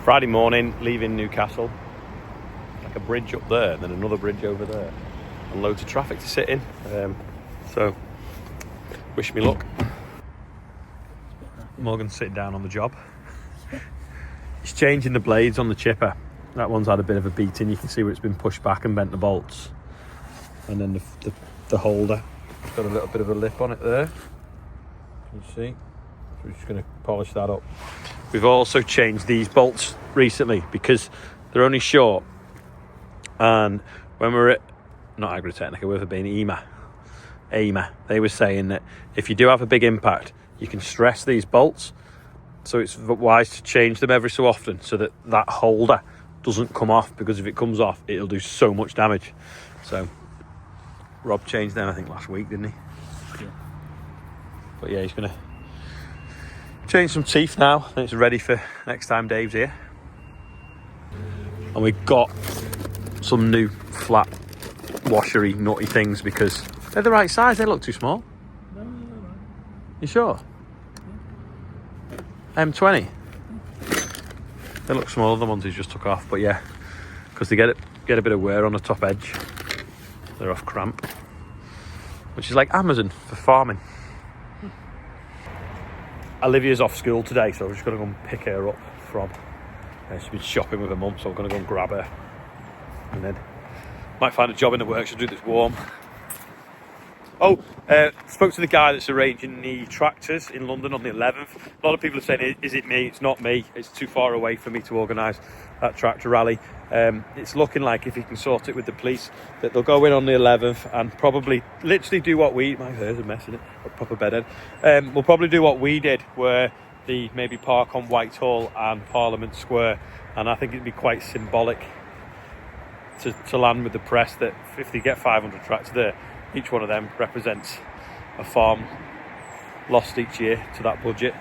Friday morning, leaving Newcastle. Like a bridge up there, and then another bridge over there, and loads of traffic to sit in. So, wish me luck. Morgan's sitting down on the job. He's changing the blades on the chipper. That one's had a bit of a beating. You can see where it's been pushed back and bent the bolts. And then the holder, it's got a little bit of a lip on it there. You see? So we're just going to polish that up. We've also changed these bolts recently because they're only short. And when we were at, not Agritechnica, we were being AMA, they were saying that if you do have a big impact, you can stress these bolts. So it's wise to change them every so often so that that holder doesn't come off, because if it comes off, it'll do so much damage. So Rob changed them, I think, last week, didn't he? Yeah. But yeah, he's going to change some teeth now, and it's ready for next time Dave's here. And we've got some new flat washery nutty things because they're the right size. They look too small. No, no, no. You sure? Yeah. M20. They look smaller than the ones he just took off, but yeah, because they get a bit of wear on the top edge. They're off cramp, which is like Amazon for farming. Olivia's off school today, so I'm just going to go and pick her up from. She's been shopping with her mum, so I'm going to go and grab her, and then might find a job in the works. She'll do this warm. Oh, spoke to the guy that's arranging the tractors in London on the 11th. A lot of people are saying, is it me? It's not me. It's too far away for me to organise that tractor rally. It's looking like, if he can sort it with the police, that they'll go in on the 11th and probably literally do what we... My hair's a mess, isn't it? A proper bedhead. We'll probably do what we did, where the maybe park on Whitehall and Parliament Square. And I think it'd be quite symbolic to land with the press that if they get 500 tractors there, each one of them represents a farm lost each year to that budget.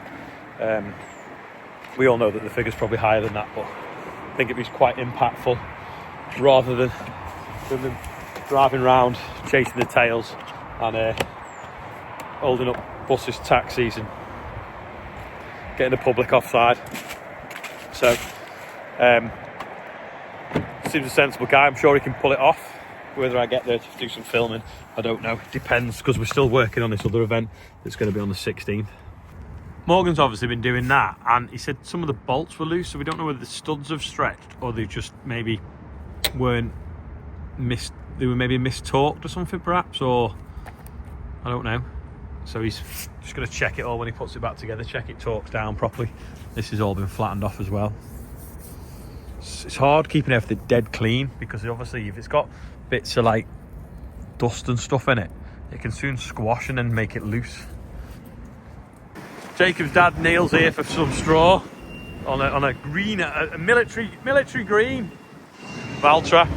We all know that the figure's probably higher than that, but I think it was quite impactful, rather than them driving around chasing the tails and holding up buses, taxis, and getting the public offside. So seems a sensible guy. I'm sure he can pull it off. Whether I get there to do some filming, I don't know. Depends, because we're still working on this other event that's going to be on the 16th. Morgan's obviously been doing that, and he said some of the bolts were loose, so we don't know whether the studs have stretched or they just maybe weren't they were maybe mistorqued or something perhaps, or I don't know. So he's just going to check it all when he puts it back together, check it torques down properly. This has all been flattened off as well. It's hard keeping everything dead clean, because obviously if it's got bits of like dust and stuff in it, it can soon squash and then make it loose. Jacob's dad Neil's here for some straw on a green, a military green Valtra.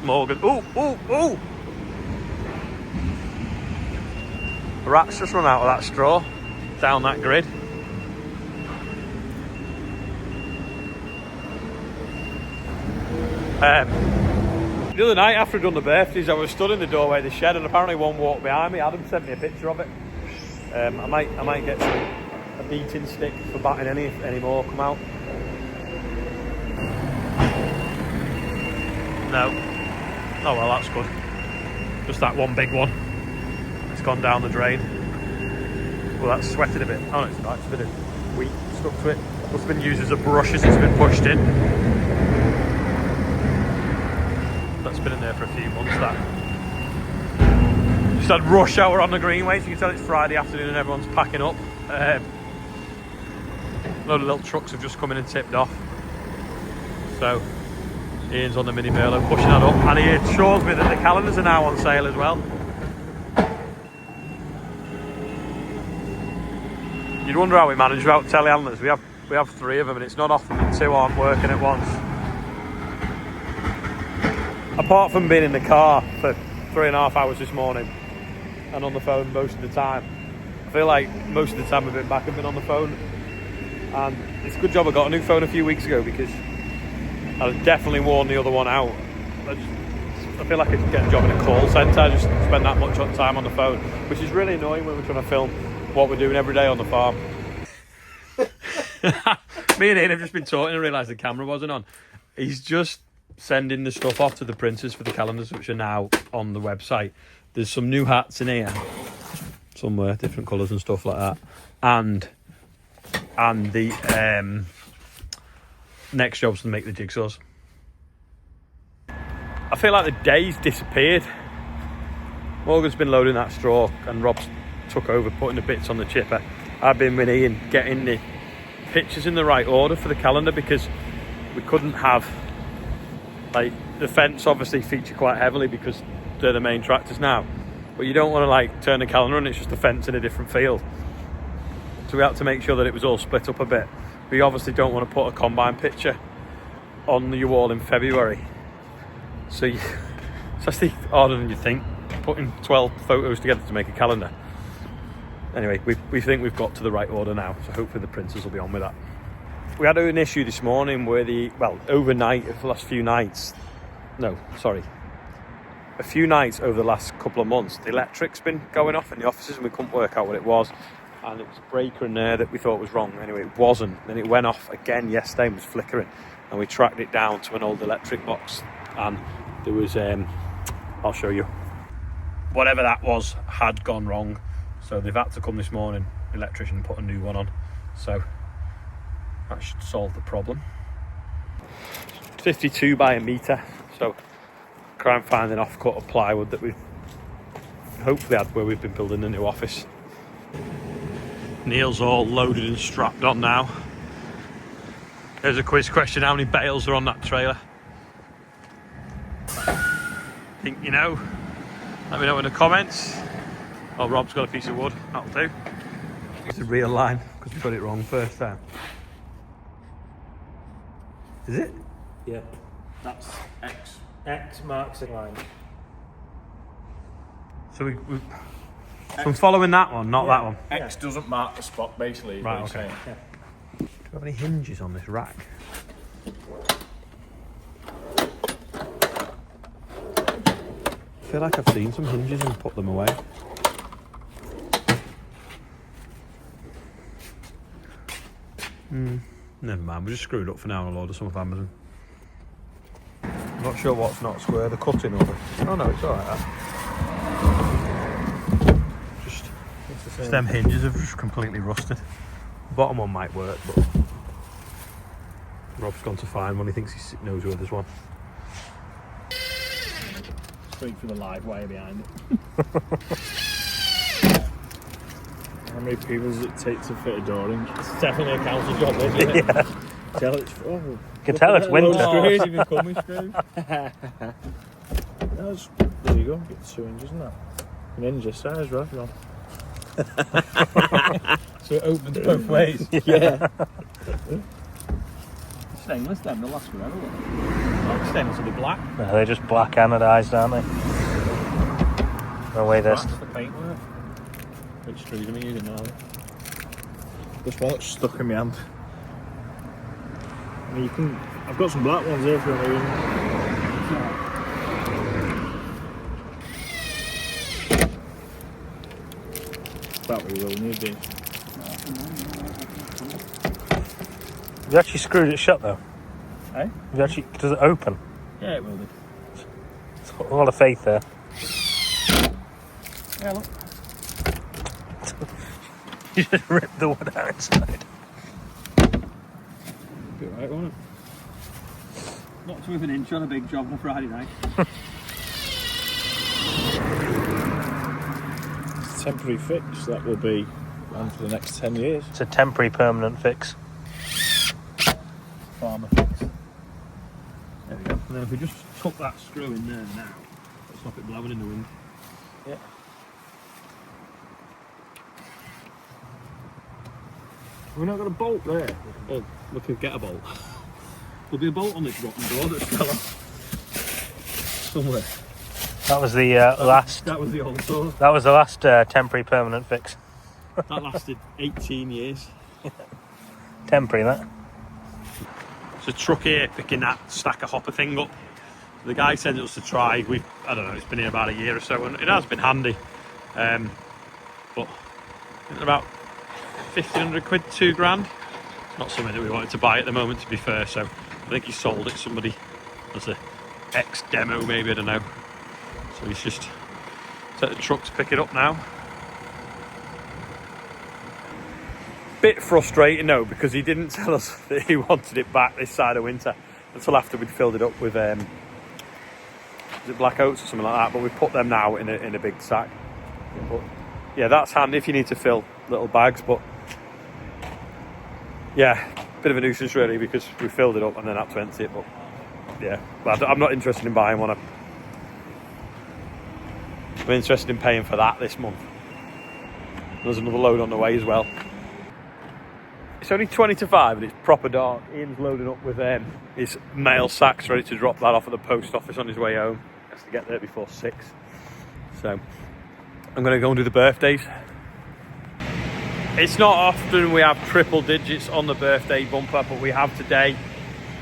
Morgan, oh! The rat's just run out of that straw down that grid. The other night, after I'd done the birthdays, I was stood in the doorway of the shed, and apparently one walked behind me. Adam sent me a picture of it. I might get a beating stick for batting any more come out. No. Oh well, that's good. Just that one big one. It's gone down the drain. Well, that's sweated a bit. Oh no, it's not. It's a bit of wheat stuck to it. Must have been used as a brush as it's been pushed in. That's been in there for a few months, that. Just had rush hour on the greenway, so you can tell it's Friday afternoon and everyone's packing up. A load of little trucks have just come in and tipped off. So Ian's on the mini baler pushing that up, and he assures me that the calendars are now on sale as well. You'd wonder how we manage without telehandlers. We have 3 of them, and it's not often that 2 aren't working at once. Apart from being in the car for 3.5 hours this morning and on the phone most of the time, I feel like most of the time I've been back and been on the phone. And it's a good job I got a new phone a few weeks ago, because I definitely worn the other one out. I feel like I could get a job in a call centre. I just spend that much time on the phone, which is really annoying when we're trying to film what we're doing every day on the farm. Me and Ian have just been talking and realised the camera wasn't on. He's just sending the stuff off to the printers for the calendars, which are now on the website. There's some new hats in here, somewhere, different colours and stuff like that. And the next job's to make the jigsaws. I feel like the day's disappeared. Morgan's been loading that straw and Rob's took over putting the bits on the chipper. I've been with Ian getting the pictures in the right order for the calendar, because we couldn't have, like, the fence obviously feature quite heavily because they're the main tractors now, but you don't want to like turn the calendar and it's just a fence in a different field, so we had to make sure that it was all split up a bit. We obviously don't want to put a combine picture on your wall in February, so it's actually harder than you think, putting 12 photos together to make a calendar. Anyway, we think we've got to the right order now, so hopefully the printers will be on with that. We had an issue this morning where overnight, for the last few nights, a few nights over the last couple of months, the electric's been going off in the offices and we couldn't work out what it was. And it was a breaker in there that we thought was wrong. Anyway, it wasn't. Then it went off again yesterday and was flickering. And we tracked it down to an old electric box. And there was, I'll show you. Whatever that was had gone wrong. So they've had to come this morning, electrician, and put a new one on. So that should solve the problem. 52 by a metre. So try and find an off-cut of plywood that we've hopefully had where we've been building the new office. Neil's all loaded and strapped on now. There's a quiz question: how many bales are on that trailer? Think you know? Let me know in the comments. Oh, Rob's got a piece of wood, that'll do. It's a real line, because we got it wrong first time. Is it? Yeah, that's X. X marks the line. So so I'm following that one, not that one. X doesn't mark the spot, basically. Right, okay. Yeah. Do we have any hinges on this rack? I feel like I've seen some hinges and put them away. Never mind, we'll just screw it up for now and I'll order some off Amazon. I'm not sure what's not square, the cutting of it. Oh no, it's alright. Just them hinges have just completely rusted. The bottom one might work, but Rob's gone to find one. He thinks he knows where there's one. Straight for the live wire behind it. How many people does it take to fit a door in? It's definitely a council job, isn't it? Yeah. Tell it's, You can tell it's winter. Screws, even coming screws. There you go, get 2 inches in that. An inch this size, right? If you want. So it opens both ways. Yeah. Stainless then, they'll last forever. Not stainless, will be black. No, they're just black anodized, aren't they? No way this. That's the paintwork. Which screws am I using now? This one that's stuck in my hand. I mean, I've got some black ones here for a reason. That we will need these. You actually screwed it shut though. Eh? Does it open? Yeah, it will do. It's got a lot of faith there. Yeah, look. You just ripped the wood out inside. Be right, won't it? Not with an inch on a big job on a Friday night. It's a temporary fix that will be on for the next 10 years. It's a temporary permanent fix. Farmer fix. There we go. And then if we just tuck that screw in there now, it'll stop it blowing in the wind. Yeah. We've not got a bolt there. Oh, we could get a bolt. There'll be a bolt on this rotten door that's fell off. Somewhere. That was the last. That was the old door. That was the last temporary permanent fix. That lasted 18 years. Temporary, that. There's a truck here picking that stack of hopper thing up. The guy sent us to try. I don't know, it's been here about a year or so and it has been handy. But about 1,500 quid, £2,000. It's not something that we wanted to buy at the moment, to be fair, so I think he sold it somebody as a ex-demo maybe, I don't know. So he's just set the truck to pick it up now. Bit frustrating though, because he didn't tell us that he wanted it back this side of winter until after we'd filled it up with is it black oats or something like that, but we've put them now in a big sack. But yeah, that's handy if you need to fill little bags, but yeah, bit of a nuisance really, because we filled it up and then had to empty it. But yeah, I'm not interested in buying one. I'm interested in paying for that this month. There's another load on the way as well. It's only 20 to 5 and it's proper dark. Ian's loading up with his mail sacks, ready to drop that off at the post office on his way home. He has to get there before 6. So I'm going to go and do the birthdays. It's not often we have triple digits on the birthday bumper, but we have today.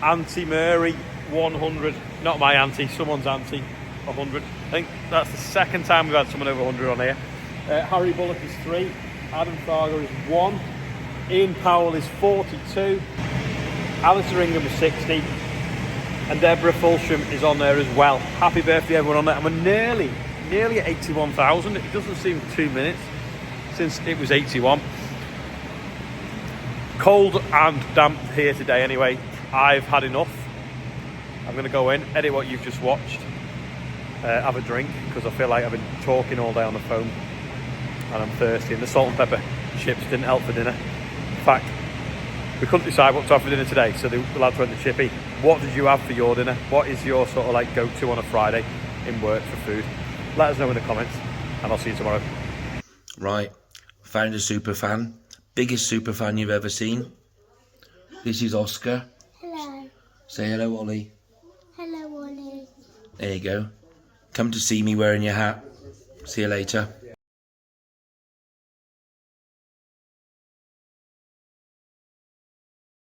Auntie Mary, 100. Not my auntie, someone's auntie, 100. I think that's the second time we've had someone over 100 on here. Harry Bullock is 3. Adam Fargo is 1. Ian Powell is 42. Alistair Ingham is 60. And Deborah Fulsham is on there as well. Happy birthday everyone on there. And we're nearly at 81,000. It doesn't seem 2 minutes since it was 81. Cold and damp here today anyway. I've had enough. I'm going to go in, edit what you've just watched, have a drink, because I feel like I've been talking all day on the phone and I'm thirsty, and the salt and pepper chips didn't help for dinner. In fact, we couldn't decide what to have for dinner today, so the lads went to Chippy. What did you have for your dinner? What is your sort of like go-to on a Friday in work for food? Let us know in the comments, and I'll see you tomorrow. Right, found a super fan. Biggest super fan you've ever seen. This is Oscar. Hello. Say hello, Ollie. Hello, Ollie. There you go. Come to see me wearing your hat. See you later.